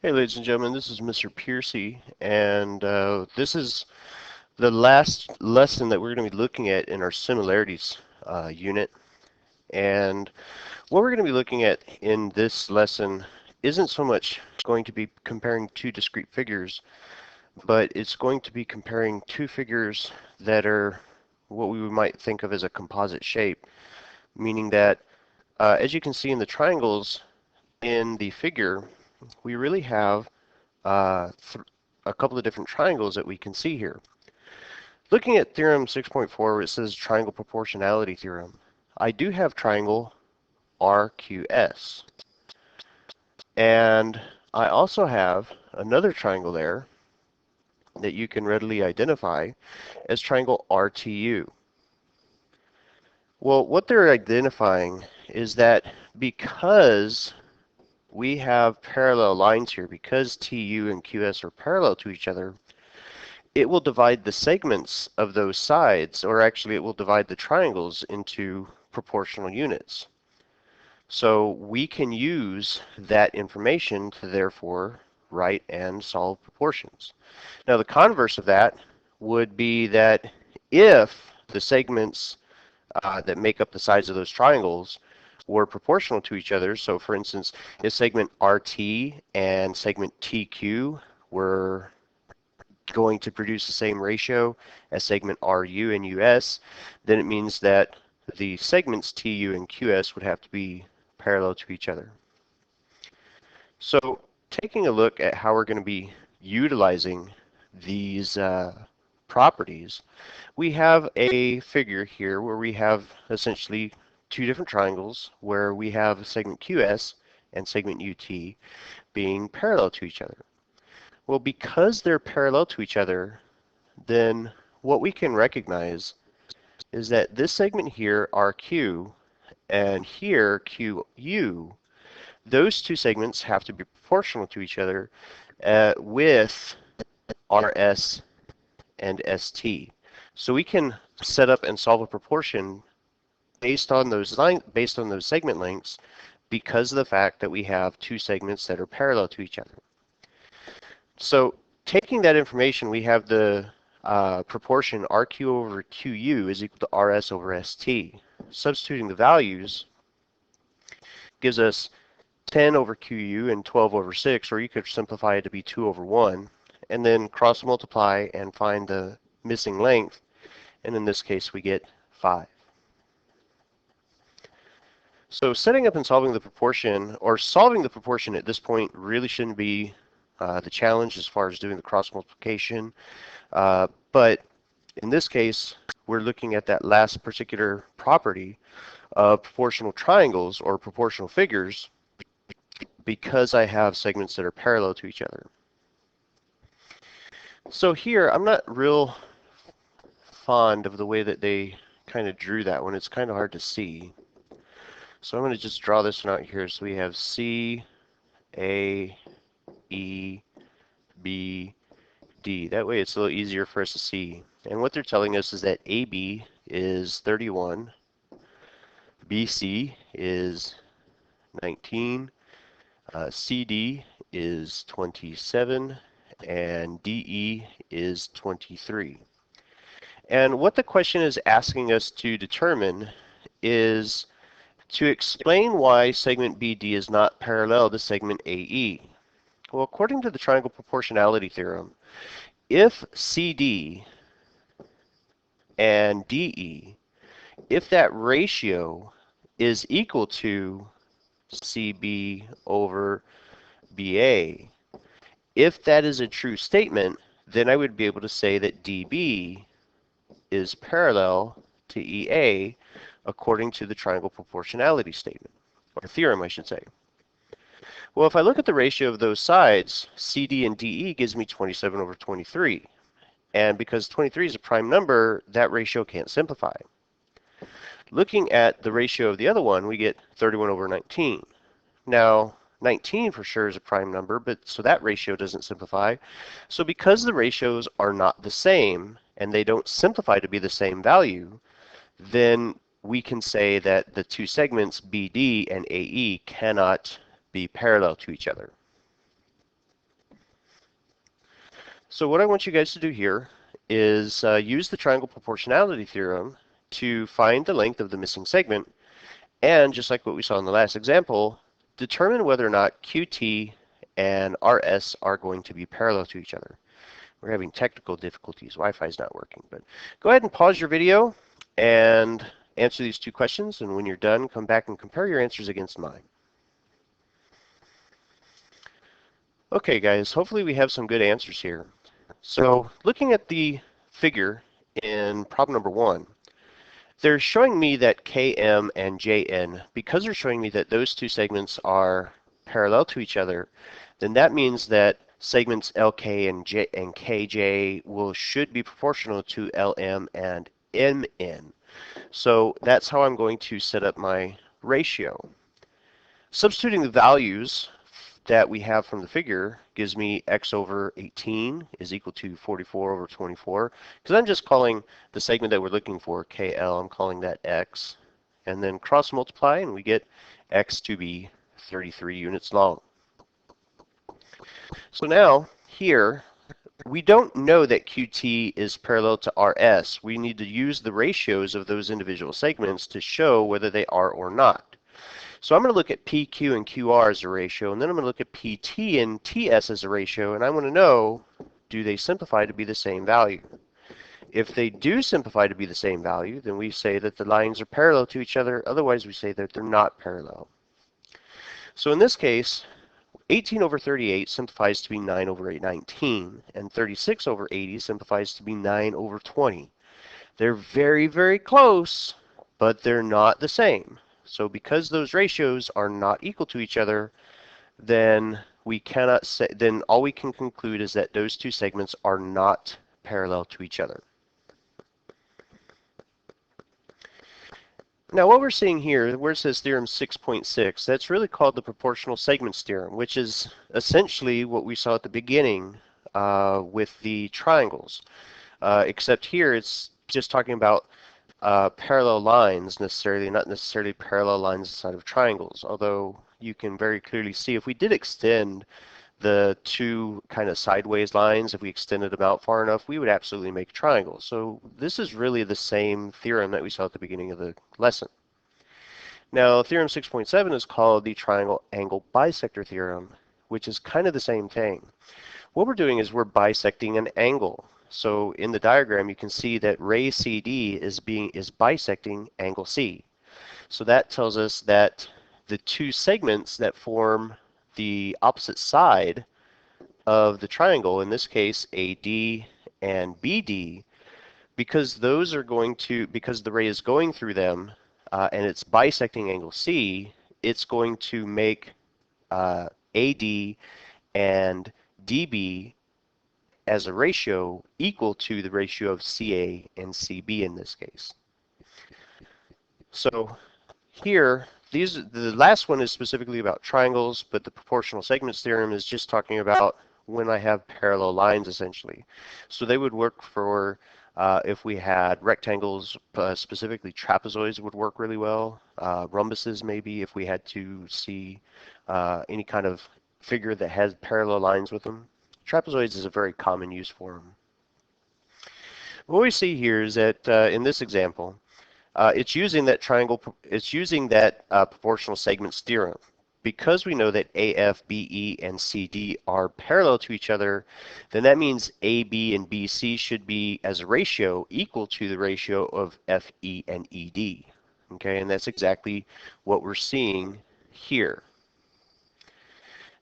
Hey ladies and gentlemen, this is Mr. Piercy, and this is the last lesson that we're going to be looking at in our similarities unit. And what we're going to be looking at in this lesson isn't so much going to be comparing two discrete figures, but it's going to be comparing two figures that are what we might think of as a composite shape, meaning that as you can see in the triangles in the figure, we really have a couple of different triangles that we can see here. Looking at theorem 6.4 where it says triangle proportionality theorem, I do have triangle RQS. And I also have another triangle there that you can readily identify as triangle RTU. Well, what they're identifying is that because we have parallel lines here, because TU and QS are parallel to each other, it will divide the segments of those sides, or actually it will divide the triangles into proportional units. So we can use that information to therefore write and solve proportions. Now the converse of that would be that if the segments that make up the sides of those triangles were proportional to each other, so for instance, if segment RT and segment TQ were going to produce the same ratio as segment RU and US, then it means that the segments TU and QS would have to be parallel to each other. So taking a look at how we're going to be utilizing these properties, we have a figure here where we have essentially two different triangles where we have segment QS and segment UT being parallel to each other. Well, because they're parallel to each other, then what we can recognize is that this segment here, RQ, and here, QU, those two segments have to be proportional to each other with RS and ST. So we can set up and solve a proportion based on those segment lengths because of the fact that we have two segments that are parallel to each other. So taking that information, we have the proportion RQ over QU is equal to RS over ST. Substituting the values gives us 10 over QU and 12 over 6, or you could simplify it to be 2 over 1, and then cross multiply and find the missing length, and in this case we get 5. So setting up and solving the proportion, or solving the proportion at this point really shouldn't be the challenge as far as doing the cross multiplication, but in this case we're looking at that last particular property of proportional triangles or proportional figures because I have segments that are parallel to each other. So here I'm not real fond of the way that they kind of drew that one. It's kind of hard to see. So I'm going to just draw this one out here. So we have C, A, E, B, D. That way it's a little easier for us to see. And what they're telling us is that AB is 31, BC is 19, CD is 27, and DE is 23. And what the question is asking us to determine is to explain why segment BD is not parallel to segment AE. Well, according to the triangle proportionality theorem, if CD and DE, if that ratio is equal to CB over BA, if that is a true statement, then I would be able to say that DB is parallel to EA according to the triangle proportionality statement, or theorem I should say. Well, if I look at the ratio of those sides, CD and DE gives me 27 over 23. And because 23 is a prime number, that ratio can't simplify. Looking at the ratio of the other one, we get 31 over 19. Now, 19 for sure is a prime number, but so that ratio doesn't simplify. So because the ratios are not the same, and they don't simplify to be the same value, then we can say that the two segments BD and AE cannot be parallel to each other. So what I want you guys to do here is use the triangle proportionality theorem to find the length of the missing segment, and just like what we saw in the last example, determine whether or not QT and RS are going to be parallel to each other. We're having technical difficulties. Wi-Fi is not working, but go ahead and pause your video and answer these two questions, and when you're done, come back and compare your answers against mine. Okay, guys, hopefully we have some good answers here. So looking at the figure in problem number 1, they're showing me that KM and JN, because they're showing me that those two segments are parallel to each other, then that means that segments LK and KJ should be proportional to LM and MN. So that's how I'm going to set up my ratio. Substituting the values that we have from the figure gives me x over 18 is equal to 44 over 24. Because I'm just calling the segment that we're looking for, KL, I'm calling that x. And then cross multiply, and we get x to be 33 units long. So now, here, we don't know that QT is parallel to RS. We need to use the ratios of those individual segments to show whether they are or not. So I'm going to look at PQ and QR as a ratio, and then I'm going to look at PT and TS as a ratio, and I want to know, do they simplify to be the same value? If they do simplify to be the same value, then we say that the lines are parallel to each other. Otherwise, we say that they're not parallel. So in this case, 18 over 38 simplifies to be 9 over 819, and 36 over 80 simplifies to be 9 over 20. They're very, very close, but they're not the same. So because those ratios are not equal to each other, then we cannot say, then all we can conclude is that those two segments are not parallel to each other. Now what we're seeing here, where it says theorem 6.6, that's really called the proportional segments theorem, which is essentially what we saw at the beginning with the triangles. Except here it's just talking about parallel lines necessarily, not necessarily parallel lines inside of triangles, although you can very clearly see if we did extend the two kind of sideways lines, if we extended them out far enough, we would absolutely make triangles. So this is really the same theorem that we saw at the beginning of the lesson. Now, theorem 6.7 is called the triangle angle bisector theorem, which is kind of the same thing. What we're doing is we're bisecting an angle. So in the diagram, you can see that ray CD is bisecting angle C. So that tells us that the two segments that form the opposite side of the triangle, in this case AD and BD, because those are because the ray is going through them and it's bisecting angle C, it's going to make AD and DB as a ratio equal to the ratio of CA and CB in this case. So here, the last one is specifically about triangles, but the proportional segments theorem is just talking about when I have parallel lines, essentially. So they would work for if we had rectangles, specifically trapezoids would work really well. Rhombuses, maybe, if we had to see any kind of figure that has parallel lines with them. Trapezoids is a very common use for them. What we see here is that in this example, it's using that proportional segments theorem. Because we know that AF, BE, and CD are parallel to each other, then that means AB and BC should be, as a ratio, equal to the ratio of FE and ED. Okay, and that's exactly what we're seeing here.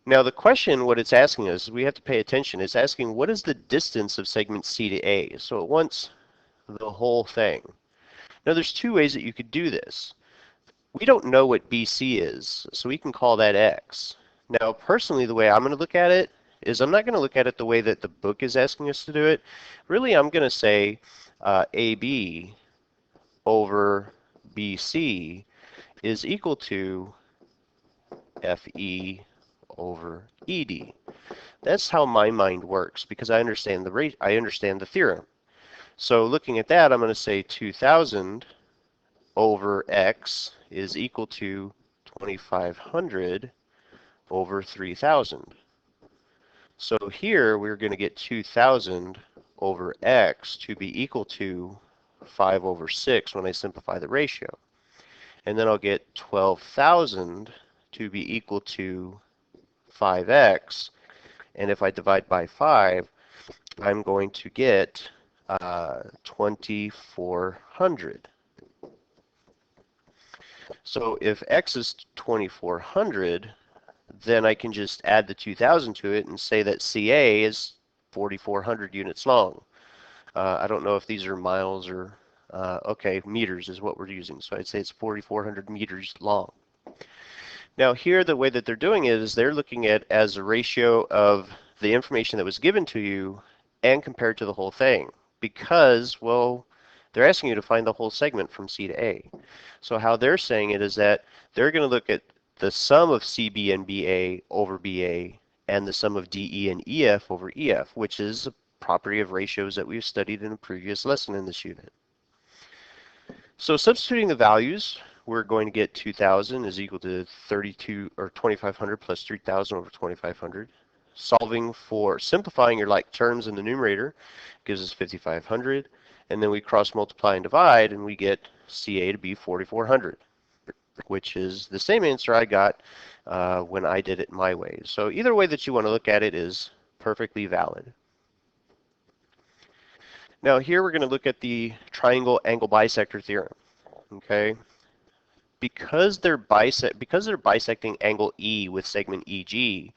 Now the question, what it's asking us, we have to pay attention, it's asking what is the distance of segment C to A? So it wants the whole thing. Now there's two ways that you could do this. We don't know what BC is, so we can call that X. Now personally, the way I'm going to look at it is I'm not going to look at it the way that the book is asking us to do it. Really, I'm going to say AB over BC is equal to FE over ED. That's how my mind works because I understand the theorem. So looking at that, I'm going to say 2000 over X is equal to 2500 over 3000. So here we're going to get 2,000 over x to be equal to 5 over 6 when I simplify the ratio. And then I'll get 12,000 to be equal to 5x. And if I divide by 5, I'm going to get 2,400. So if x is 2,400, then I can just add the 2,000 to it and say that CA is 4,400 units long. I don't know if these are miles or, okay, meters is what we're using. So I'd say it's 4,400 meters long. Now here, the way that they're doing it is they're looking at as a ratio of the information that was given to you and compared to the whole thing. Because, well, they're asking you to find the whole segment from C to A. So how they're saying it is that they're going to look at the sum of CB and BA over BA and the sum of DE and EF over EF, which is a property of ratios that we've studied in a previous lesson in this unit. So substituting the values, we're going to get 2,000 is equal to 32 or 2,500 plus 3,000 over 2,500. Solving for simplifying your like terms in the numerator gives us 5,500, and then we cross multiply and divide, and we get CA to be 4,400, which is the same answer I got when I did it my way. So either way that you want to look at it is perfectly valid. Now here we're going to look at the triangle angle bisector theorem. Okay, because they're bisecting angle E with segment EG,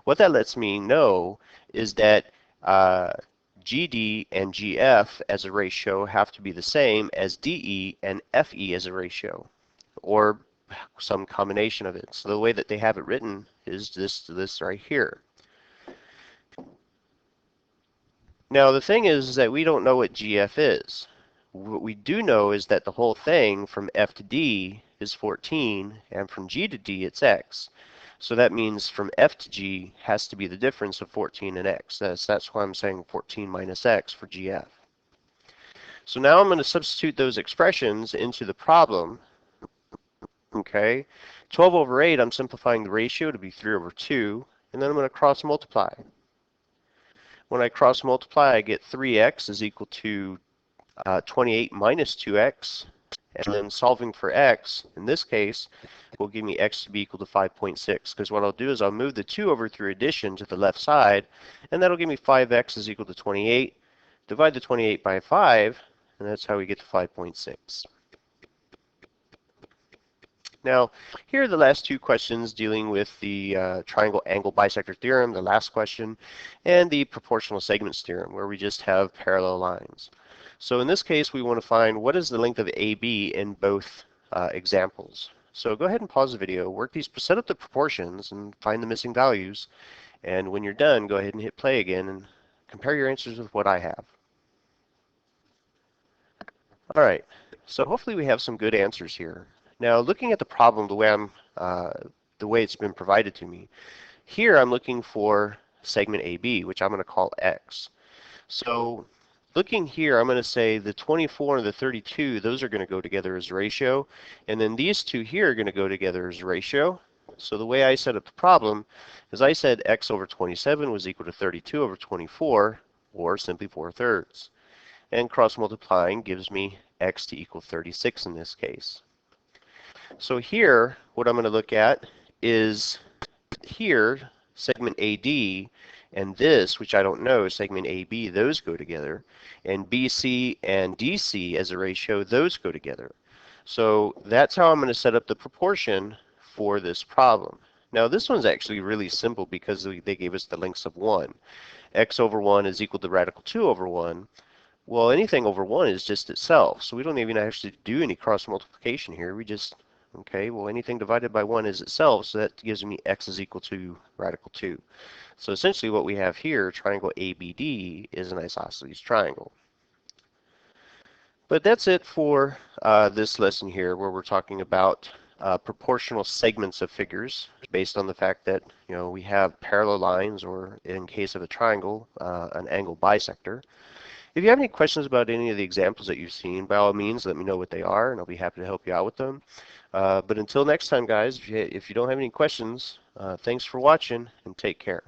what that lets me know is that GD and GF as a ratio have to be the same as DE and FE as a ratio, or some combination of it. So the way that they have it written is this right here. Now the thing is that we don't know what GF is. What we do know is that the whole thing from F to D is 14, and from G to D it's X. So that means from F to G has to be the difference of 14 and X. That's why I'm saying 14 minus X for GF. So now I'm going to substitute those expressions into the problem. Okay, 12 over 8, I'm simplifying the ratio to be 3 over 2, and then I'm going to cross multiply. When I cross multiply, I get 3x is equal to 28 minus 2x, and then solving for x, in this case, will give me x to be equal to 5.6, because what I'll do is I'll move the 2 over through addition to the left side, and that'll give me 5x is equal to 28. Divide the 28 by 5, and that's how we get to 5.6. Now, here are the last two questions dealing with the triangle angle bisector theorem, the last question, and the proportional segments theorem, where we just have parallel lines. So in this case, we want to find what is the length of AB in both examples. So go ahead and pause the video, set up the proportions, and find the missing values. And when you're done, go ahead and hit play again and compare your answers with what I have. All right, so hopefully we have some good answers here. Now, looking at the problem the way it's been provided to me, here I'm looking for segment AB, which I'm going to call X. So looking here, I'm going to say the 24 and the 32, those are going to go together as a ratio, and then these two here are going to go together as a ratio. So the way I set up the problem is I said x over 27 was equal to 32 over 24, or simply 4/3. And cross multiplying gives me x to equal 36 in this case. So here, what I'm going to look at is here, segment AD, and this, which I don't know, segment AB, those go together. And BC and DC as a ratio, those go together. So that's how I'm going to set up the proportion for this problem. Now this one's actually really simple because they gave us the lengths of 1. X over 1 is equal to radical 2 over 1. Well, anything over 1 is just itself, so we don't even actually do any cross multiplication here. We just, okay, well, anything divided by 1 is itself, so that gives me x is equal to radical 2. So essentially what we have here, triangle ABD, is an isosceles triangle. But that's it for this lesson here, where we're talking about proportional segments of figures based on the fact that, you know, we have parallel lines, or in case of a triangle, an angle bisector. If you have any questions about any of the examples that you've seen, by all means, let me know what they are, and I'll be happy to help you out with them. But until next time, guys, if you don't have any questions, thanks for watching, and take care.